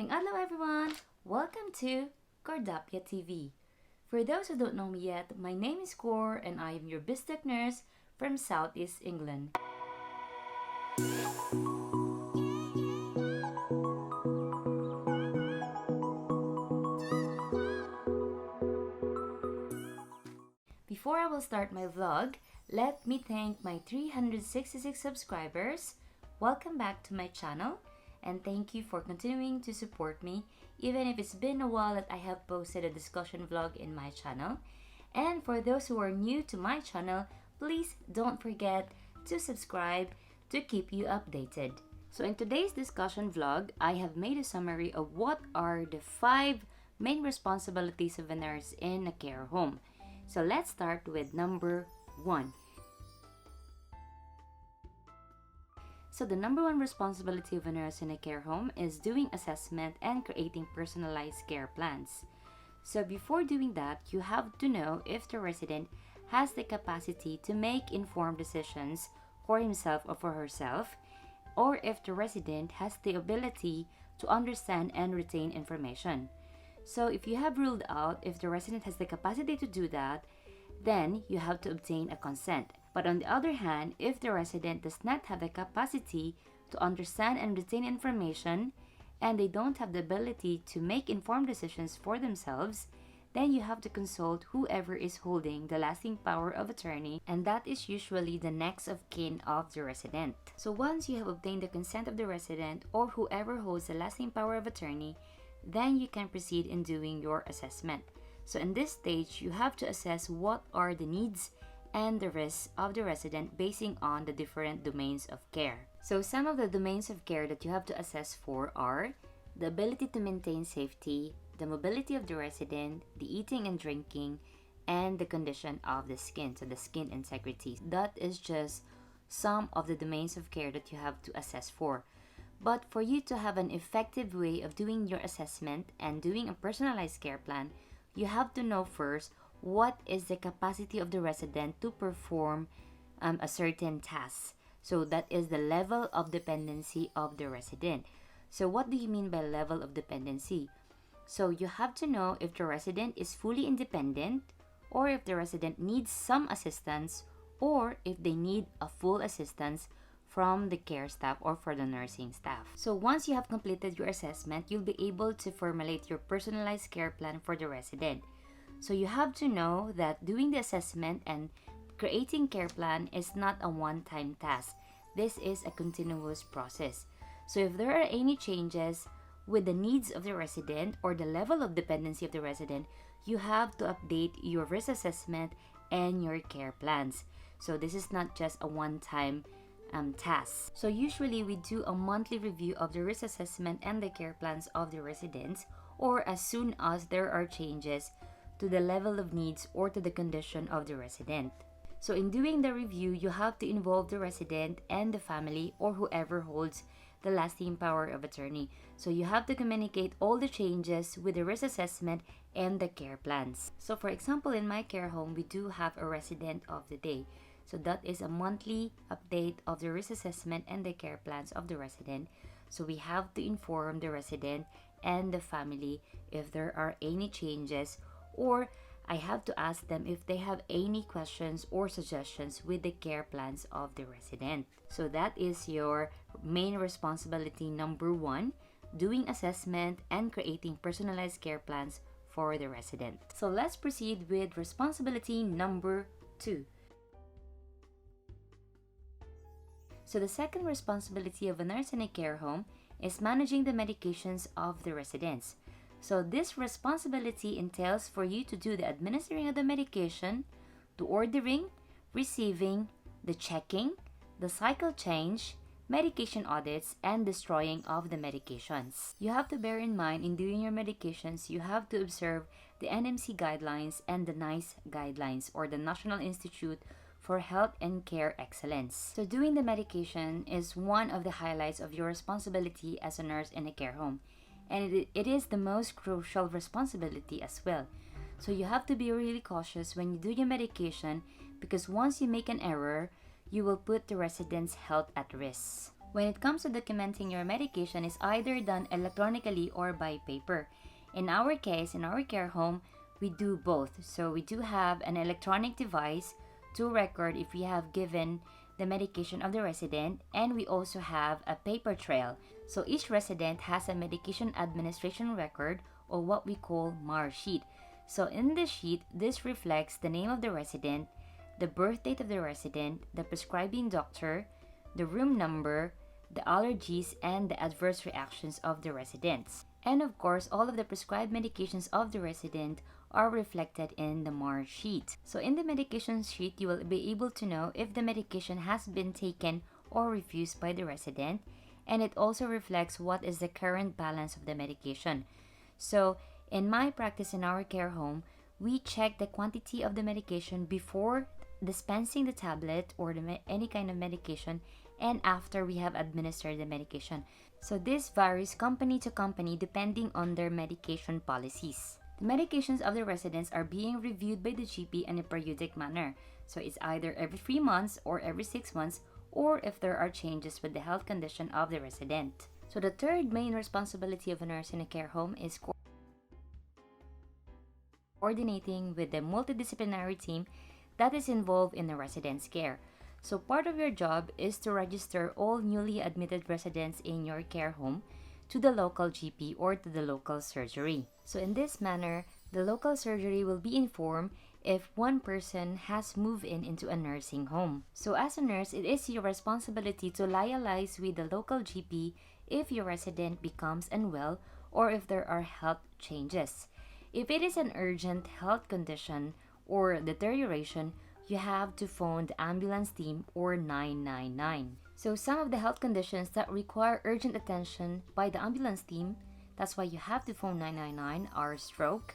Magandang adlaw everyone! Welcome to CORRdapya TV. For those who don't know me yet, my name is Cor and I am your business nurse from Southeast England. Before I will start my vlog, let me thank my 366 subscribers. Welcome back to my channel. And thank you for continuing to support me, even if it's been a while that I have posted a discussion vlog in my channel. And for those who are new to my channel, please don't forget to subscribe to keep you updated. So in today's discussion vlog, I have made a summary of what are the 5 main responsibilities of a nurse in a care home. So let's start with number 1. So the number 1 responsibility of a nurse in a care home is doing assessment and creating personalized care plans. So before doing that, you have to know if the resident has the capacity to make informed decisions for himself or for herself, or if the resident has the ability to understand and retain information. So if you have ruled out if the resident has the capacity to do that, then you have to obtain a consent. But on the other hand, if the resident does not have the capacity to understand and retain information, and they don't have the ability to make informed decisions for themselves, then you have to consult whoever is holding the lasting power of attorney, and that is usually the next of kin of the resident. So once you have obtained the consent of the resident or whoever holds the lasting power of attorney, then you can proceed in doing your assessment. So in this stage, you have to assess what are the needs and the risks of the resident basing on the different domains of care. So some of the domains of care that you have to assess for are the ability to maintain safety, the mobility of the resident, the eating and drinking, and the condition of the skin, so the skin integrity. That is just some of the domains of care that you have to assess for. But for you to have an effective way of doing your assessment and doing a personalized care plan, you have to know first what is the capacity of the resident to perform a certain task. So that is the level of dependency of the resident. So what do you mean by level of dependency? So you have to know if the resident is fully independent, or if the resident needs some assistance, or if they need a full assistance from the care staff or for the nursing staff. So once you have completed your assessment, you'll be able to formulate your personalized care plan for the resident. So you have to know that doing the assessment and creating care plan is not a one-time task. This is a continuous process. So if there are any changes with the needs of the resident or the level of dependency of the resident, you have to update your risk assessment and your care plans. So this is not just a one-time tasks. So usually we do a monthly review of the risk assessment and the care plans of the residents, or as soon as there are changes to the level of needs or to the condition of the resident. So in doing the review, you have to involve the resident and the family or whoever holds the lasting power of attorney. So you have to communicate all the changes with the risk assessment and the care plans. So for example, in my care home, we do have a resident of the day. So that is a monthly update of the risk assessment and the care plans of the resident. So we have to inform the resident and the family if there are any changes, or I have to ask them if they have any questions or suggestions with the care plans of the resident. So that is your main responsibility number 1, doing assessment and creating personalized care plans for the resident. So let's proceed with responsibility number 2. So the second responsibility of a nurse in a care home is managing the medications of the residents. So this responsibility entails for you to do the administering of the medication, the ordering, receiving, the checking, the cycle change, medication audits, and destroying of the medications. You have to bear in mind in doing your medications, you have to observe the NMC guidelines and the NICE guidelines, or the National Institute for Health and Care Excellence. So doing the medication is one of the highlights of your responsibility as a nurse in a care home. And it is the most crucial responsibility as well. So you have to be really cautious when you do your medication, because once you make an error, you will put the resident's health at risk. When it comes to documenting your medication, is either done electronically or by paper. In our case, in our care home, we do both. So we do have an electronic device to record if we have given the medication of the resident, and we also have a paper trail. So each resident has a medication administration record, or what we call MAR sheet. So in this sheet, this reflects the name of the resident, the birth date of the resident, the prescribing doctor, the room number, the allergies, and the adverse reactions of the residents. And of course, all of the prescribed medications of the resident are reflected in the MAR sheet. So in the medication sheet, you will be able to know if the medication has been taken or refused by the resident, and it also reflects what is the current balance of the medication. So in my practice in our care home, we check the quantity of the medication before dispensing the tablet or any kind of medication, and after we have administered the medication. So this varies company to company depending on their medication policies. The medications of the residents are being reviewed by the GP in a periodic manner. So it's either every 3 months or every 6 months, or if there are changes with the health condition of the resident. So the third main responsibility of a nurse in a care home is coordinating with the multidisciplinary team that is involved in the resident's care. So part of your job is to register all newly admitted residents in your care home to the local GP or to the local surgery. So in this manner, the local surgery will be informed if one person has moved into a nursing home. So as a nurse, it is your responsibility to liaise with the local GP if your resident becomes unwell or if there are health changes. If it is an urgent health condition or deterioration, you have to phone the ambulance team or 999. So some of the health conditions that require urgent attention by the ambulance team, that's why you have to phone 999, are stroke,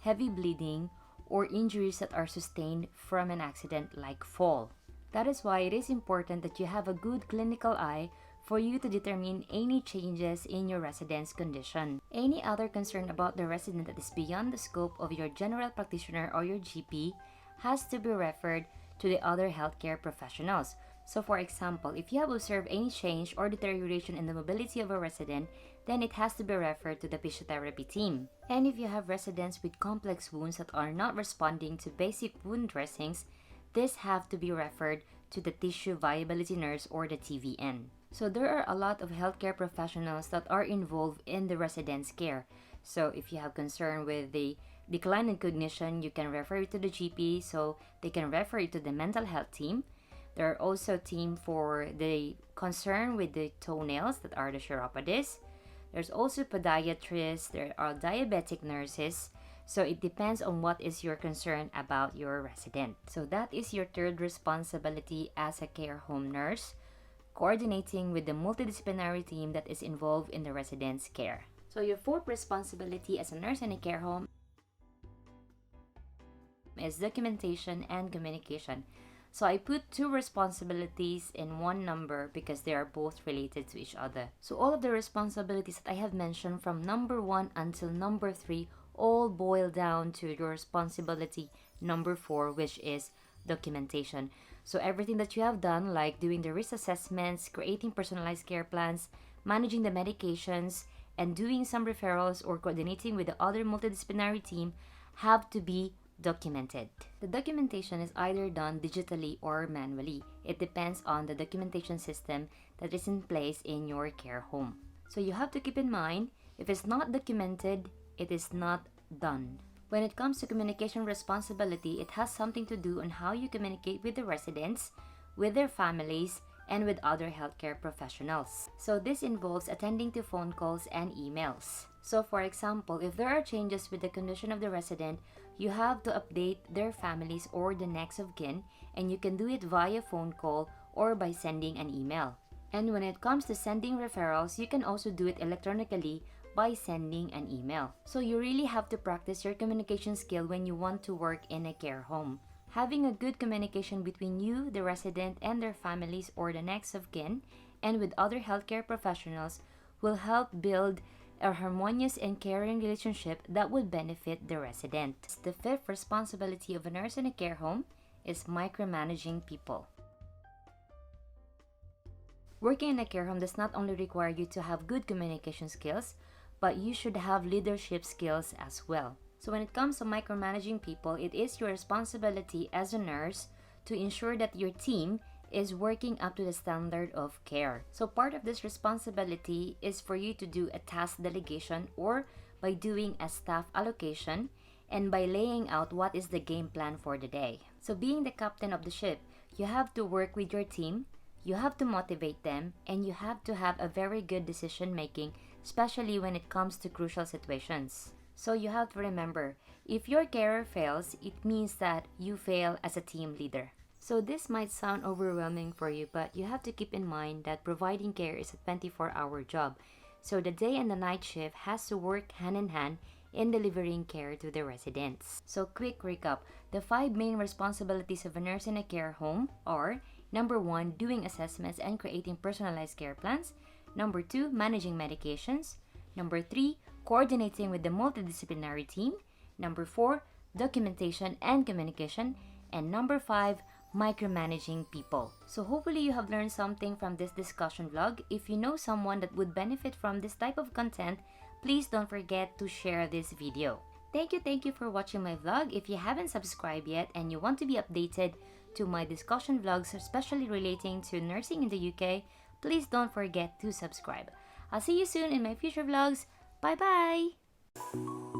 heavy bleeding, or injuries that are sustained from an accident like fall. That is why it is important that you have a good clinical eye for you to determine any changes in your resident's condition. Any other concern about the resident that is beyond the scope of your general practitioner or your GP has to be referred to the other healthcare professionals. So for example, if you have observed any change or deterioration in the mobility of a resident, then it has to be referred to the physiotherapy team. And if you have residents with complex wounds that are not responding to basic wound dressings, this have to be referred to the tissue viability nurse or the TVN. So there are a lot of healthcare professionals that are involved in the resident's care. So if you have concern with the decline in cognition, you can refer it to the GP, so they can refer it to the mental health team. There are also team for the concern with the toenails, that are the chiropodists. There's also podiatrists, there are diabetic nurses. So it depends on what is your concern about your resident. So that is your third responsibility as a care home nurse, coordinating with the multidisciplinary team that is involved in the resident's care. So your fourth responsibility as a nurse in a care home is documentation and communication. So I put two responsibilities in one number because they are both related to each other. So all of the responsibilities that I have mentioned from number 1 until number 3 all boil down to your responsibility number 4, which is documentation. So everything that you have done, like doing the risk assessments, creating personalized care plans, managing the medications, and doing some referrals or coordinating with the other multidisciplinary team, have to be documented. The documentation is either done digitally or manually. It depends on the documentation system that is in place in your care home. So you have to keep in mind, if it's not documented, it is not done. When it comes to communication responsibility, it has something to do on how you communicate with the residents, with their families, and with other healthcare professionals. So this involves attending to phone calls and emails. So for example, if there are changes with the condition of the resident, you have to update their families or the next of kin, and you can do it via phone call or by sending an email. And when it comes to sending referrals, you can also do it electronically by sending an email. So you really have to practice your communication skill when you want to work in a care home. Having a good communication between you, the resident, and their families or the next of kin, and with other healthcare professionals will help build a harmonious and caring relationship that would benefit the resident. The fifth responsibility of a nurse in a care home is micromanaging people. Working in a care home does not only require you to have good communication skills, but you should have leadership skills as well. So when it comes to micromanaging people, it is your responsibility as a nurse to ensure that your team is working up to the standard of care. So part of this responsibility is for you to do a task delegation, or by doing a staff allocation, and by laying out what is the game plan for the day. So being the captain of the ship, you have to work with your team, you have to motivate them, and you have to have a very good decision making, especially when it comes to crucial situations. So you have to remember, if your carer fails, it means that you fail as a team leader. So this might sound overwhelming for you, but you have to keep in mind that providing care is a 24-hour job. So the day and the night shift has to work hand in hand in delivering care to the residents. So quick recap, the 5 main responsibilities of a nurse in a care home are: number 1, doing assessments and creating personalized care plans; number 2, managing medications; number 3, coordinating with the multidisciplinary team; number 4, documentation and communication; and number 5, micromanaging people. So hopefully you have learned something from this discussion vlog. If you know someone that would benefit from this type of content, please don't forget to share this video. Thank you for watching my vlog. If you haven't subscribed yet and you want to be updated to my discussion vlogs, especially relating to nursing in the UK, please don't forget to subscribe. I'll see you soon in my future vlogs. Bye bye!